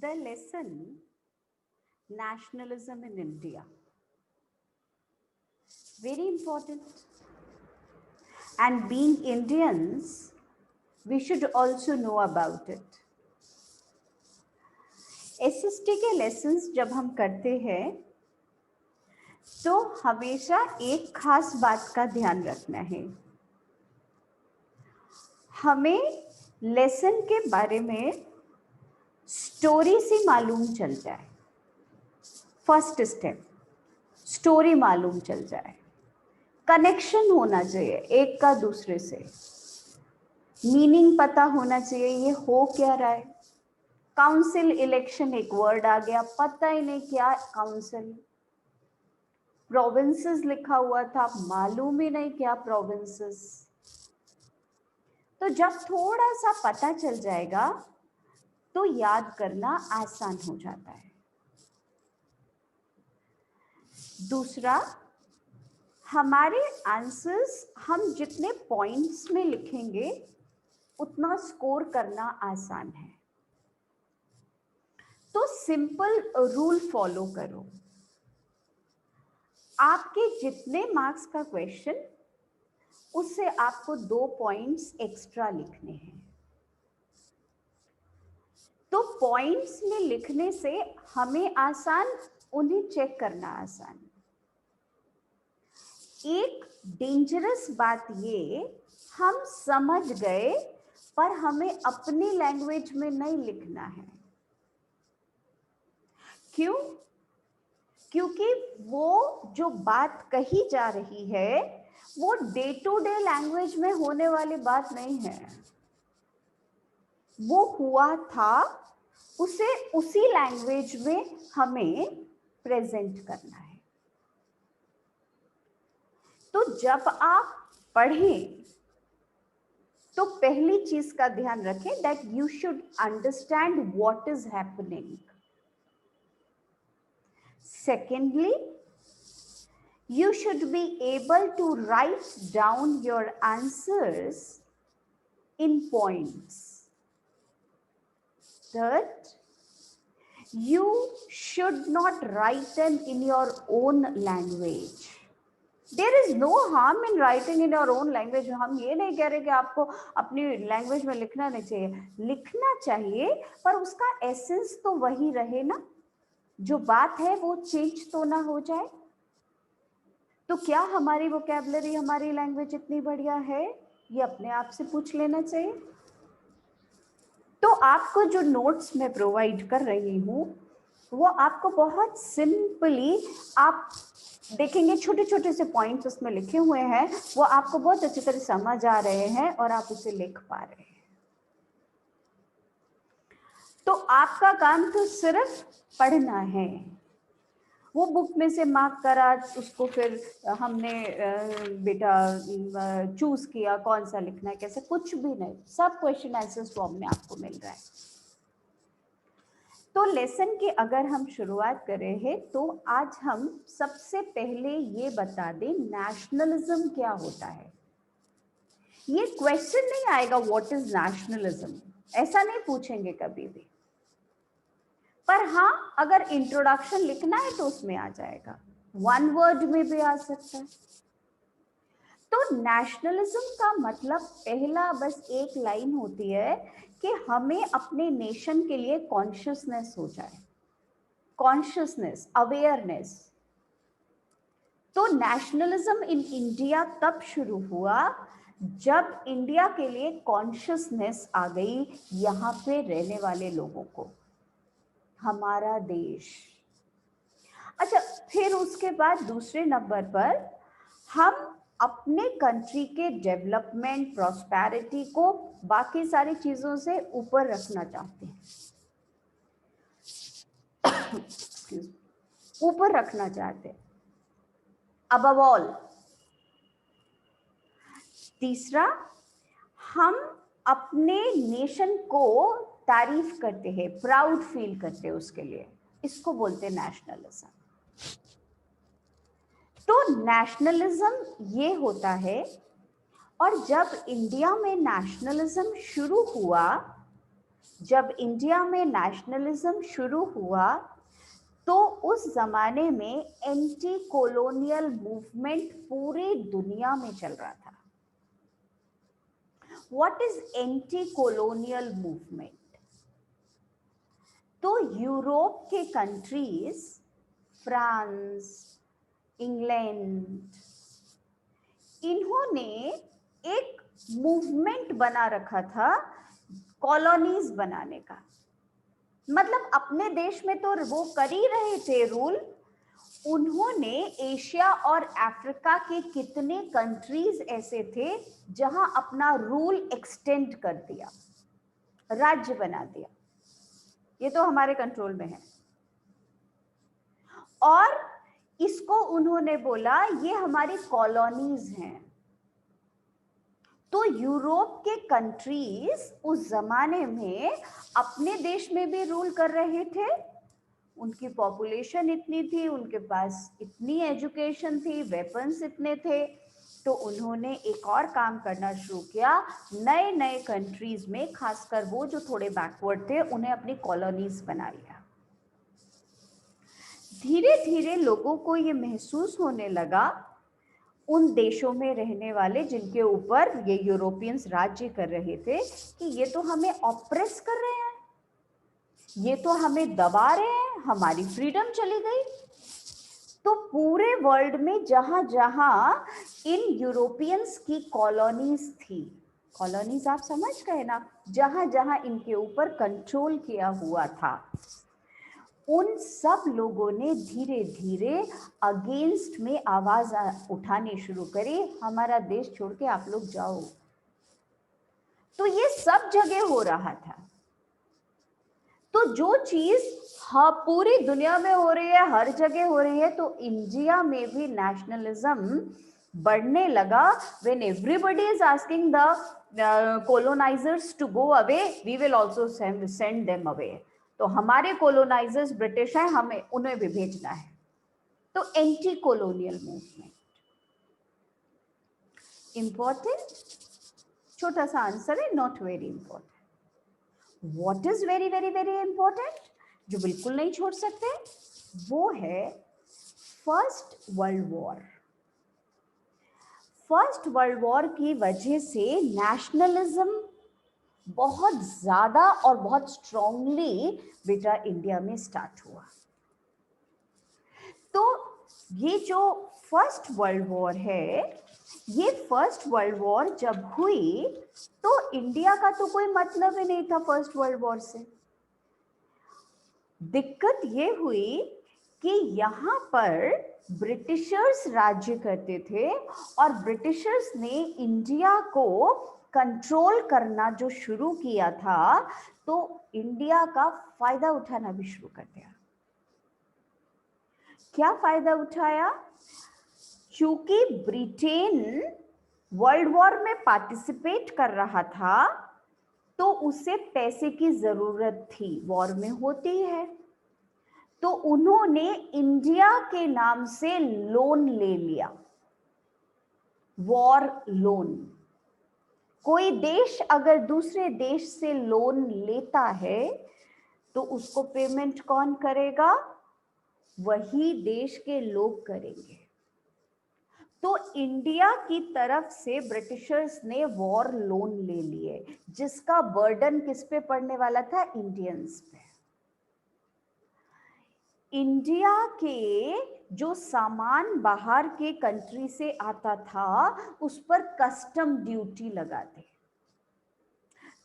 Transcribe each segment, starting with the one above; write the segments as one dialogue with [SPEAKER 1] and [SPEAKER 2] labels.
[SPEAKER 1] The lesson nationalism in India. Very important. And being Indians, we should also know about it. SST के lessons जब हम करते हैं तो हमेशा एक खास बात का ध्यान रखना है. हमें लेसन के बारे में स्टोरी से मालूम चल जाए. फर्स्ट स्टेप, स्टोरी मालूम चल जाए. कनेक्शन होना चाहिए एक का दूसरे से. मीनिंग पता होना चाहिए ये हो क्या रहा है. काउंसिल इलेक्शन एक वर्ड आ गया, पता ही नहीं क्या काउंसिल. प्रोविंसेस लिखा हुआ था, मालूम ही नहीं क्या प्रोविंसेस. तो जब थोड़ा सा पता चल जाएगा तो याद करना आसान हो जाता है. दूसरा, हमारे आंसर्स हम जितने पॉइंट्स में लिखेंगे उतना स्कोर करना आसान है. तो सिंपल रूल फॉलो करो. आपके जितने मार्क्स का क्वेश्चन, उससे आपको 2 पॉइंट्स एक्स्ट्रा लिखने हैं. तो पॉइंट्स में लिखने से हमें आसान, उन्हें चेक करना आसान. एक डेंजरस बात ये, हम समझ गए पर हमें अपनी लैंग्वेज में नहीं लिखना है. क्यों? क्योंकि वो जो बात कही जा रही है वो डे टू डे लैंग्वेज में होने वाली बात नहीं है. वो हुआ था, उसे उसी लैंग्वेज में हमें प्रेजेंट करना है. तो जब आप पढ़ें तो पहली चीज का ध्यान रखें that you should understand what is happening. Secondly, you should be able to write down your answers in points. Third, you should not write them in your own language. There is no harm in writing in your own language. हम ये नहीं कह रहे कि आपको अपनी language में लिखना नहीं चाहिए. लिखना चाहिए, पर उसका एसेंस तो वही रहे ना. जो बात है वो चेंज तो ना हो जाए. तो क्या हमारी वोकैबुलरी, हमारी लैंग्वेज इतनी बढ़िया है? ये अपने आप से पूछ लेना चाहिए. तो आपको जो नोट्स मैं प्रोवाइड कर रही हूँ वो आपको बहुत सिंपली, आप देखेंगे छोटे छोटे से पॉइंट्स उसमें लिखे हुए हैं, वो आपको बहुत अच्छी तरह समझ आ रहे हैं और आप उसे लिख पा रहे हैं. तो आपका काम तो सिर्फ पढ़ना है. वो बुक में से मार्क करा, उसको फिर हमने बेटा चूज किया कौन सा लिखना है, कैसे, कुछ भी नहीं. सब क्वेश्चन आंसर्स फॉर्म में आपको मिल रहा है. तो लेसन की अगर हम शुरुआत करें हैं तो आज हम सबसे पहले ये बता दें नेशनलिज्म क्या होता है. ये क्वेश्चन नहीं आएगा व्हाट इज नेशनलिज्म, ऐसा नहीं पूछेंगे कभी भी. पर हाँ, अगर इंट्रोडक्शन लिखना है तो उसमें आ जाएगा. 1 वर्ड में भी आ सकता है. तो नेशनलिज्म का मतलब पहला बस एक लाइन होती है कि हमें अपने नेशन के लिए कॉन्शियसनेस हो जाए. Consciousness, awareness. तो नेशनलिज्म इन इंडिया तब शुरू हुआ जब इंडिया के लिए कॉन्शियसनेस आ गई यहाँ पे रहने वाले लोगों को, हमारा देश. अच्छा, फिर उसके बाद दूसरे नंबर पर हम अपने कंट्री के डेवलपमेंट, प्रॉस्पेरिटी को बाकी सारी चीजों से ऊपर रखना चाहते हैं. ऊपर रखना चाहते हैं, अबव ऑल. तीसरा, हम अपने नेशन को तारीफ करते हैं, प्राउड फील करते हैं उसके लिए. इसको बोलते हैं नेशनलिज्म. तो नेशनलिज्म ये होता है. और जब इंडिया में नेशनलिज्म शुरू हुआ जब इंडिया में नेशनलिज्म शुरू हुआ तो उस जमाने में एंटी कॉलोनियल मूवमेंट पूरी दुनिया में चल रहा था। What is anti colonial movement? तो यूरोप के कंट्रीज, फ्रांस, इंग्लैंड, इन्होंने एक मूवमेंट बना रखा था कॉलोनीज बनाने का। मतलब अपने देश में तो वो कर ही रहे थे रूल, उन्होंने एशिया और अफ्रीका के कितने कंट्रीज ऐसे थे जहां अपना रूल एक्सटेंड कर दिया, राज्य बना दिया। ये तो हमारे कंट्रोल में है। और इसको उन्होंने बोला ये हमारी कॉलोनीज हैं। तो यूरोप के कंट्रीज उस जमाने में अपने देश में भी रूल कर रहे थे। उनकी पॉपुलेशन इतनी थी, उनके पास इतनी एजुकेशन थी, वेपन्स इतने थे, तो उन्होंने एक और काम करना शुरू किया। नए नए कंट्रीज में, खासकर वो जो थोड़े बैकवर्ड थे, उन्हें अपनी कॉलोनीज बना लिया। धीरे धीरे लोगों को ये महसूस होने लगा, उन देशों में रहने वाले जिनके ऊपर ये यूरोपियंस राज्य कर रहे थे, कि ये तो हमें ऑप्रेस कर रहे हैं, ये तो हमें दबा रहे हैं, हमारी फ्रीडम चली गई। तो पूरे वर्ल्ड में जहां जहां इन यूरोपियंस की कॉलोनीज थी, कॉलोनीज आप समझ गए ना, जहां जहां इनके ऊपर कंट्रोल किया हुआ था, उन सब लोगों ने धीरे धीरे अगेंस्ट में आवाज उठानी शुरू करी, हमारा देश छोड़ के आप लोग जाओ। तो ये सब जगह हो रहा था। तो जो चीज हाँ पूरी दुनिया में हो रही है, हर जगह हो रही है, तो इंडिया में भी नेशनलिज्म बढ़ने लगा। When everybody is asking the colonizers to go away, we will also send them away. तो हमारे colonizers ब्रिटिश हैं, हमें उन्हें भी भेजना है। तो एंटी कॉलोनियल मूवमेंट इंपॉर्टेंट, छोटा सा आंसर है, not very important. What is very very very important, जो बिल्कुल नहीं छोड़ सकते, वो है first world war. First world war की वजह से नेशनलिज्म बहुत ज्यादा और बहुत स्ट्रांगली बेटा इंडिया में स्टार्ट हुआ। तो ये जो फर्स्ट वर्ल्ड वॉर है, ये फर्स्ट वर्ल्ड वॉर जब हुई तो इंडिया का तो कोई मतलब ही नहीं था फर्स्ट वर्ल्ड वॉर से। दिक्कत ये हुई कि यहाँ पर ब्रिटिशर्स राज्य करते थे और ब्रिटिशर्स ने इंडिया को कंट्रोल करना जो शुरू किया था, तो इंडिया का फायदा उठाना भी शुरू कर दिया। क्या फायदा उठाया? क्योंकि ब्रिटेन वर्ल्ड वॉर में पार्टिसिपेट कर रहा था, तो उसे पैसे की जरूरत थी, वॉर में होती है। तो उन्होंने इंडिया के नाम से लोन ले लिया, वॉर लोन। कोई देश अगर दूसरे देश से लोन लेता है तो उसको पेमेंट कौन करेगा? वही देश के लोग करेंगे। तो इंडिया की तरफ से ब्रिटिशर्स ने वॉर लोन ले लिए, जिसका बर्डन किस पे पड़ने वाला था? इंडियंस पे। इंडिया के जो सामान बाहर के कंट्री से आता था उस पर कस्टम ड्यूटी लगाते।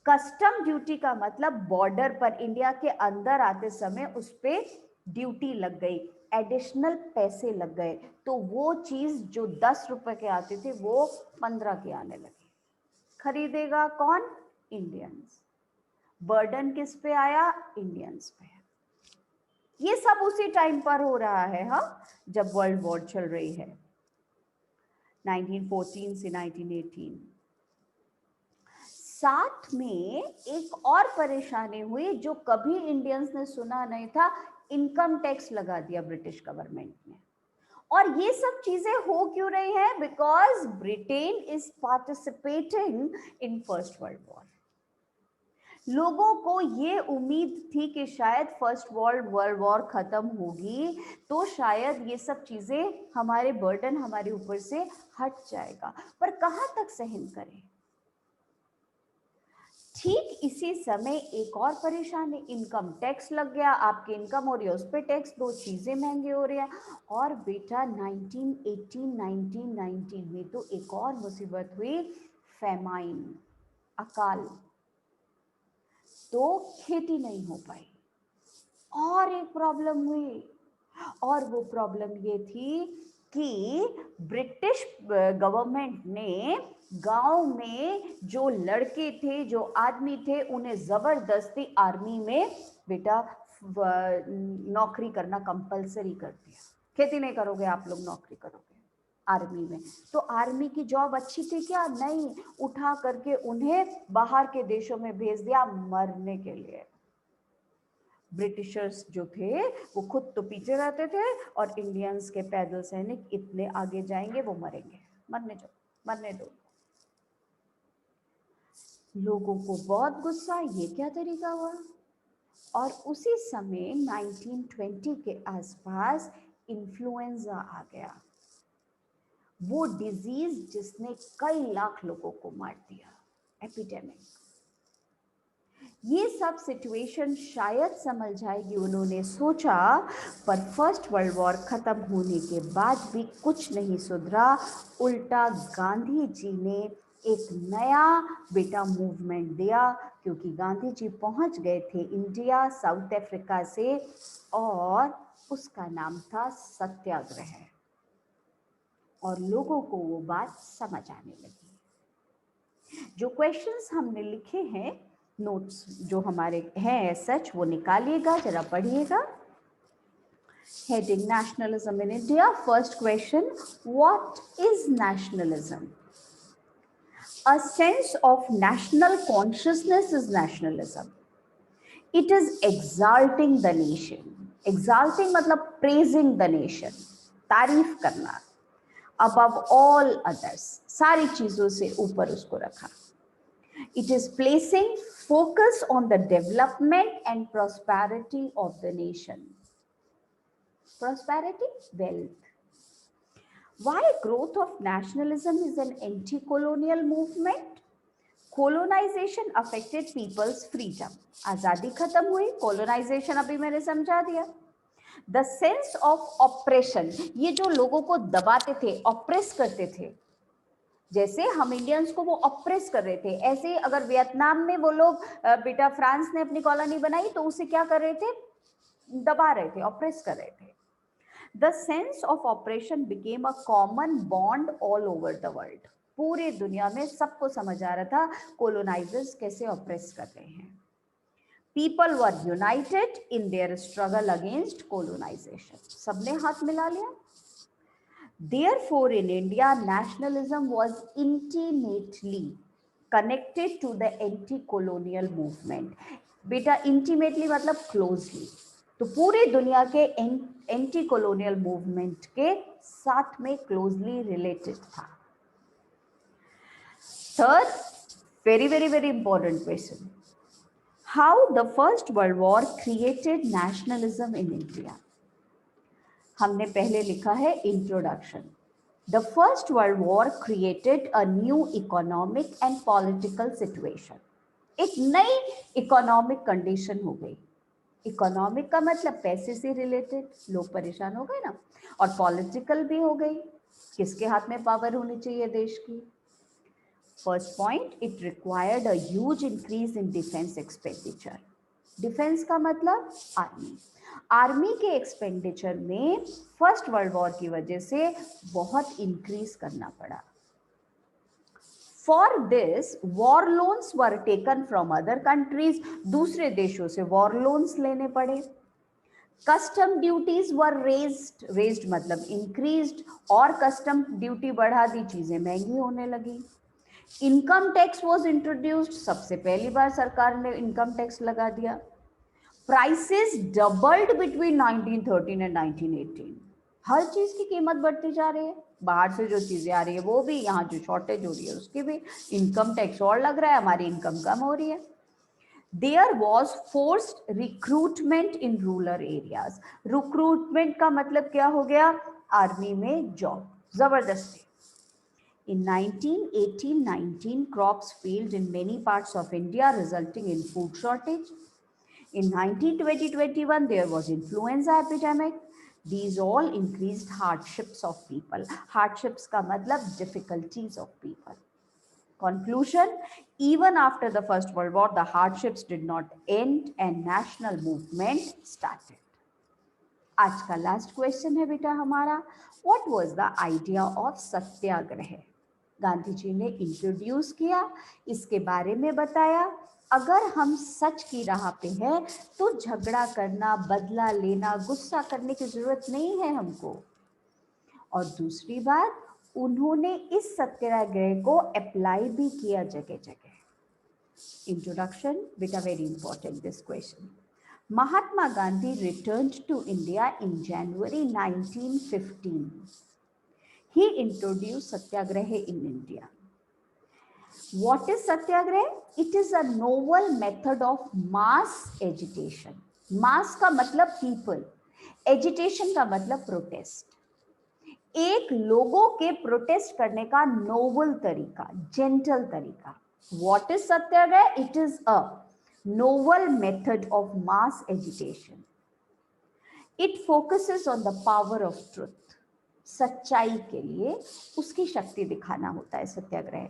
[SPEAKER 1] कस्टम ड्यूटी का मतलब बॉर्डर पर इंडिया के अंदर आते समय उस पे ड्यूटी लग गई, एडिशनल पैसे लग गए, तो वो चीज जो 10 रुपए के आते थे वो 15 के आने लगे। खरीदेगा कौन? इंडियंस। बर्डन किस पे आया? इंडियंस पे। ये सब उसी टाइम पर हो रहा है, हाँ, जब वर्ल्ड वॉर चल रही है 1914 से 1918। साथ में एक और परेशानी हुई जो कभी इंडियंस ने सुना नहीं था, इनकम टैक्स लगा दिया ब्रिटिश गवर्नमेंट ने। और ये सब चीजें हो क्यों रही है? Because Britain is participating in first world war. लोगों को ये उम्मीद थी कि शायद फर्स्ट वर्ल्ड वॉर खत्म होगी तो शायद ये सब चीजें, हमारे बर्डन हमारे ऊपर से हट जाएगा, पर कहाँ तक सहन करें। ठीक इसी समय एक और परेशानी, इनकम टैक्स लग गया, आपकी इनकम हो रही है उस पर टैक्स, दो चीजें महंगी हो रही है। और बेटा 1918-1919 में तो एक और मुसीबत हुई, फेमाइन, अकाल, तो खेती नहीं हो पाई। और एक प्रॉब्लम हुई, और वो प्रॉब्लम ये थी कि ब्रिटिश गवर्नमेंट ने गांव में जो लड़के थे, जो आदमी थे, उन्हें जबरदस्ती आर्मी में बेटा नौकरी करना कंपलसरी कर दिया। खेती नहीं करोगे आप लोग, नौकरी करोगे आर्मी में। तो आर्मी की जॉब अच्छी थी क्या? नहीं, उठा करके उन्हें बाहर के देशों में भेज दिया मरने के लिए। ब्रिटिशर्स जो थे वो खुद तो पीछे रहते थे, और इंडियंस के पैदल सैनिक इतने आगे जाएंगे, वो मरेंगे, मरने दो, मरने दो। लोगों को बहुत गुस्सा, ये क्या तरीका हुआ। और उसी समय 1920 के आसपास इन्फ्लुएंजा आ गया, वो डिजीज जिसने कई लाख लोगों को मार दिया, एपिडेमिक। ये सब सिचुएशन शायद समझ जाएगी, उन्होंने सोचा, पर फर्स्ट वर्ल्ड वॉर खत्म होने के बाद भी कुछ नहीं सुधरा। उल्टा गांधी जी ने एक नया बेटा मूवमेंट दिया, क्योंकि गांधी जी पहुंच गए थे इंडिया साउथ अफ्रीका से, और उसका नाम था सत्याग्रह। और लोगों को वो बात समझ आने लगी। जो क्वेश्चंस हमने लिखे हैं, नोट्स जो हमारे हैं सच, वो निकालिएगा, जरा पढ़िएगा। Heading nationalism in India. First question, what is nationalism? A sense of national consciousness is nationalism. It is exalting the nation. Exalting मतलब praising the nation, तारीफ करना, above all others, सारी चीजों से ऊपर उसको रखा। It is placing focus on the development and prosperity of the nation. Prosperity, wealth. Why growth of nationalism is an anti-colonial movement? Colonization affected people's freedom. आजादी खत्म हुई, colonization अभी मैंने समझा दिया। The sense of oppression, ये जो लोगों को दबाते थे, oppress करते थे, जैसे हम इंडियंस को वो ऑप्रेस कर रहे थे, ऐसे अगर वियतनाम में वो लोग बेटा फ्रांस ने अपनी कॉलोनी बनाई तो उसे क्या कर रहे थे? दबा रहे थे, ऑप्रेस कर रहे थे। The sense of operation became a common bond all over the world. पूरे दुनिया में सबको समझ आ रहा था कोलोनाइजर्स कैसे ऑप्रेस कर रहे हैं। People were united in their struggle against colonisation. सबने हाथ मिला लिया। Therefore, in India, nationalism was intimately connected to the anti-colonial movement. बेटा intimately मतलब closely, तो पूरे दुनिया के anti-colonial movement के साथ में closely related था। Third, very important question. How the First World War created nationalism in India? हमने पहले लिखा है introduction. The first world war created a new economic and political situation. एक नई इकोनॉमिक कंडीशन हो गई। इकोनॉमिक का मतलब पैसे से रिलेटेड, लोग परेशान हो गए ना, और पॉलिटिकल भी हो गई, किसके हाथ में पावर होनी चाहिए देश की। First point, it required a huge increase in defence expenditure. Defence का मतलब आर्मी। आर्मी के एक्सपेंडिचर में फर्स्ट वर्ल्ड वॉर की वजह से बहुत इंक्रीज करना पड़ा। For this war loans were taken from other countries. दूसरे देशों से वॉर लोन्स लेने पड़े। कस्टम ड्यूटीज वर रेज्ड, रेज्ड मतलब इंक्रीज्ड, और कस्टम ड्यूटी बढ़ा दी, चीजें महंगी होने लगी। इनकम टैक्स वॉज इंट्रोड्यूस्ड, सबसे पहली बार सरकार ने इनकम टैक्स लगा दिया। Prices doubled between 1913 and 1918। हर चीज की कीमत बढ़ती जा रही है, बाहर से जो चीजें आ रही है वो भी, यहाँ जो शॉर्टेज हो रही है उसकी भी, इनकम टैक्स और लग रहा है, हमारी इनकम कम हो रही है। There was forced recruitment in rural areas. Recruitment का मतलब क्या हो गया? आर्मी में जॉब, जबरदस्ती. In 1918-19, crops failed in many parts of India, resulting in food shortage. In 1920-21, there was influenza epidemic. These all increased hardships of people. Hardships का मतलब difficulties of people. Conclusion, even after the First World War, the hardships did not end and national movement started. आज का last question है बेटा हमारा, what was the idea of satyagraha? Gandhi ji ने introduce किया, इसके बारे में बताया. अगर हम सच की राह पे हैं तो झगड़ा करना, बदला लेना, गुस्सा करने की जरूरत नहीं है हमको. और दूसरी बात, उन्होंने इस सत्याग्रह को अप्लाई भी किया जगह जगह. इंट्रोडक्शन बेटा, very important this question. Mahatma Gandhi returned to India in January 1915. He introduced Satyagraha in India. What is Satyagraha? It is a novel method of mass agitation. Mass का मतलब people, agitation का मतलब protest. एक लोगों के protest करने का Nobel तरीका, जेंटल तरीका. What is Satyagraha? It is a novel method of mass agitation. It focuses on the power of truth. सच्चाई के लिए उसकी शक्ति दिखाना होता है सत्याग्रह.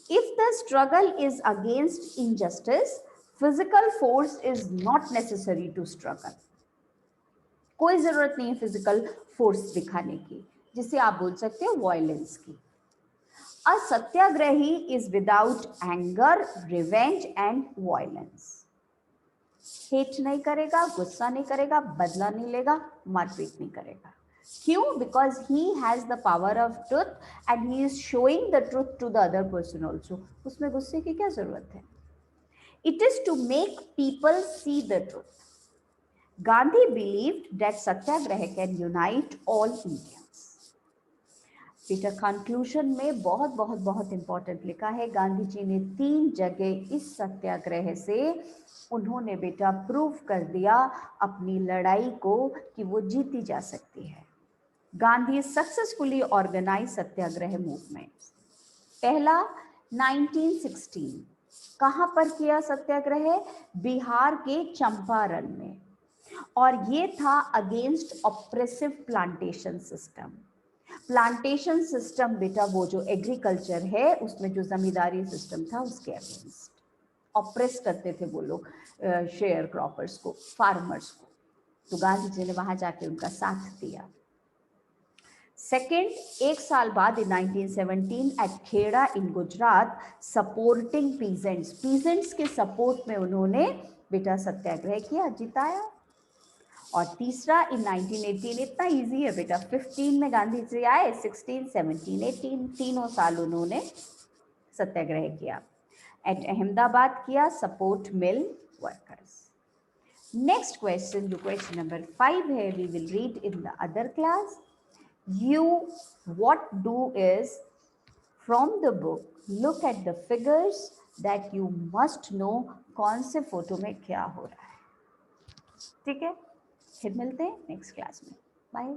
[SPEAKER 1] If the struggle is against injustice, physical force is not necessary to struggle. कोई जरूरत नहीं है फिजिकल फोर्स दिखाने की, जिसे आप बोल सकते हो वायलेंस की. A satyagrahi is without anger, revenge and violence. Hate नहीं करेगा, गुस्सा नहीं करेगा, बदला नहीं लेगा, मारपीट नहीं करेगा. क्यों? Because he has the power of truth and he is showing the truth to the other person also. उसमें गुस्से की क्या जरूरत है? It is to make people see the truth. Gandhi believed that satyagraha can unite all Indians. बेटा conclusion में बहुत बहुत बहुत इंपॉर्टेंट लिखा है. गांधी जी ने 3 जगह इस सत्याग्रह से उन्होंने बेटा प्रूव कर दिया अपनी लड़ाई को कि वो जीती जा सकती है. गांधी सक्सेसफुली ऑर्गेनाइज सत्याग्रह मूवमेंट. पहला 1916. कहाँ पर किया सत्याग्रह? बिहार के चंपारण में. और ये था against oppressive plantation system. Plantation system बेटा वो जो एग्रीकल्चर है उसमें जो जमींदारी सिस्टम था उसके अगेंस्ट ऑप्रेस करते थे वो लोग शेयर क्रॉपर्स को, फार्मर्स को. तो गांधी जी ने वहां जाके उनका साथ दिया. सेकेंड, 1 साल बाद इन 1917 एट खेड़ा इन गुजरात, सपोर्टिंग पीजेंट्स. पीजेंट्स के सपोर्ट में उन्होंने बेटा सत्याग्रह किया, जिताया. और तीसरा इन 1918. इतना इजी है बेटा. 15 में गांधी जी आए, 16, 17, 18 तीनों साल उन्होंने सत्याग्रह किया. एट अहमदाबाद किया, support mill workers. Next question जो क्वेश्चन नंबर 5 है, we will read in the other class. You what do is from the book look at the figures that you must know कौन से फोटो में क्या हो रहा है. ठीक है, फिर मिलते हैं नेक्स्ट क्लास में. बाय.